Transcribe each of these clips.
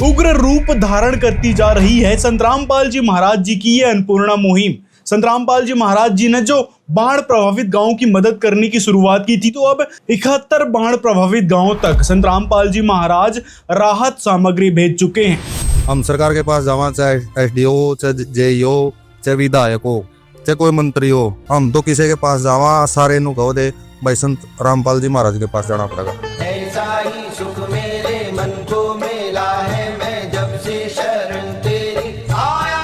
उग्र रूप धारण करती जा रही है संत रामपाल जी महाराज जी की ये अन्नपूर्णा मुहिम। संत रामपाल जी महाराज जी ने जो बाढ़ प्रभावित गांवों की मदद करने की शुरुआत की थी, तो अब 71 बाढ़ प्रभावित गांवों तक संत रामपाल जी महाराज राहत सामग्री भेज चुके हैं। हम सरकार के पास जावा, चाहे एसडीओ, चाहे जेईओ, चाहे विधायक हो, चाहे कोई मंत्री हो, हम तो किसी के पास जावा सारे नु कहो दे भाई संत रामपाल जी महाराज के पास जाना पड़ेगा। ऐसा ही सुख मेरे मन को मिला है, मैं जब से शरण तेरी आया।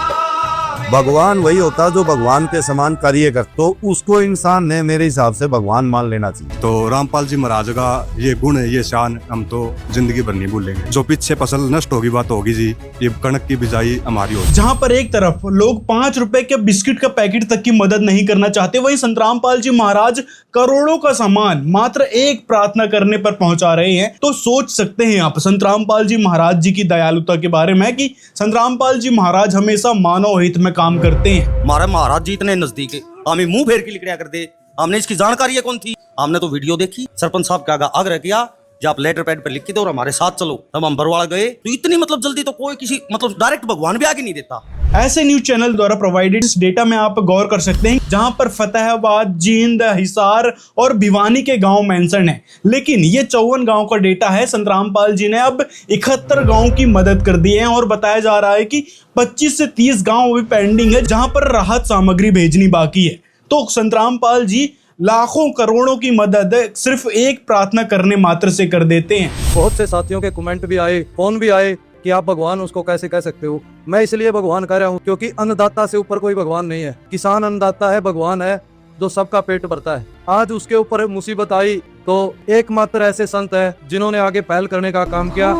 भगवान वही होता है जो भगवान के समान कार्य कर, तो उसको इंसान ने मेरे हिसाब से भगवान मान लेना चाहिए। तो रामपाल जी महाराज का ये गुण है, ये शान हम तो जिंदगी भर नहीं भूलेंगे। जो पीछे फसल नष्ट होगी बात होगी जी, ये कणक की बिजाई हमारी होगी। जहां पर एक तरफ लोग 5 रुपए के बिस्किट का पैकेट तक की मदद नहीं करना चाहते, वहीं संत रामपाल जी महाराज करोड़ों का सामान मात्र एक प्रार्थना करने पर पहुंचा रहे हैं। तो सोच सकते हैं आप संत रामपाल जी महाराज जी की दयालुता के बारे में कि संत रामपाल जी महाराज हमेशा मानव हित में काम करते हैं। हमारे महाराज जी इतने नजदीक है, हमें मुंह फेर के लिखा कर दे। हमने इसकी जानकारी है कौन थी? हमने तो वीडियो देखी, सरपंच साहब का आग्रह किया जब आप लेटर पैड पर लिख के दो और हमारे साथ चलो, तब हम बरवाड़ा गए। तो इतनी जल्दी तो कोई किसी डायरेक्ट भगवान भी आगे नहीं देता। ऐसे न्यूज चैनल द्वारा प्रोवाइडेड इस डेटा में आप गौर कर सकते हैं, जहां पर फतेहाबाद, जींद, हिसार और भिवानी के गांव मेंशन है, लेकिन ये 54 गांव का डेटा है। संत रामपाल जी ने अब 71 गांव की मदद कर दी है और बताया जा रहा है कि 25 से 30 गांव अभी पेंडिंग है, जहां पर राहत सामग्री भेजनी बाकी है। तो संत रामपाल जी लाखों करोड़ों की मदद सिर्फ एक प्रार्थना करने मात्र से कर देते हैं। बहुत से साथियों के कमेंट भी आए, फोन भी आए कि आप भगवान उसको कैसे कह सकते हो। मैं इसलिए भगवान कह रहा हूँ क्योंकि अन्नदाता से ऊपर कोई भगवान नहीं है। किसान अन्नदाता है, भगवान है जो सबका पेट भरता है। आज उसके ऊपर मुसीबत आई तो एकमात्र ऐसे संत है जिन्होंने आगे पहल करने का काम किया।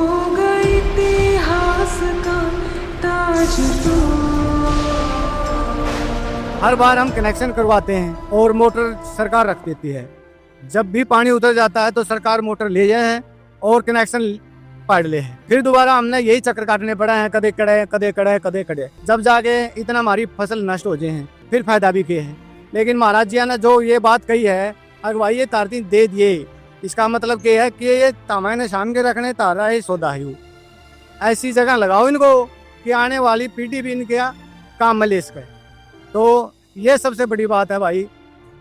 हर बार हम कनेक्शन करवाते हैं और मोटर सरकार रख देती है। जब भी पानी उतर जाता है तो सरकार मोटर ले जाए है और कनेक्शन पाड़ ले है। फिर दोबारा हमने यही चक्कर काटने पड़ा है, कदे कड़े कदे कड़े कदे कड़े, जब जाके इतना हमारी फसल नष्ट हो जाए हैं, फिर फायदा भी किए हैं। लेकिन महाराज जी ने जो ये बात कही है, अगवाई ये तारती दे दिए, इसका मतलब क्या है कि ये तामा ने शान के रखने तारा है सौदा ही। ऐसी जगह लगाओ इनको कि आने वाली पीढ़ी भी इनके काम में ले सके। तो ये सबसे बड़ी बात है भाई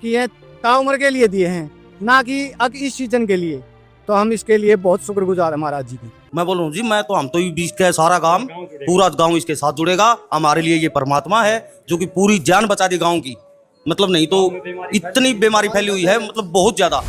कि ये ताउम्र के लिए दिए हैं, ना कि अब इस सीजन के लिए। तो हम इसके लिए बहुत शुक्रगुजार है महाराज जी की। मैं बोल रहा हूँ जी, हम तो इसका सारा काम, पूरा गांव इसके साथ जुड़ेगा। हमारे लिए ये परमात्मा है जो कि पूरी जान बचा दी गांव की। नहीं तो इतनी बीमारी फैली हुई है, बहुत ज्यादा।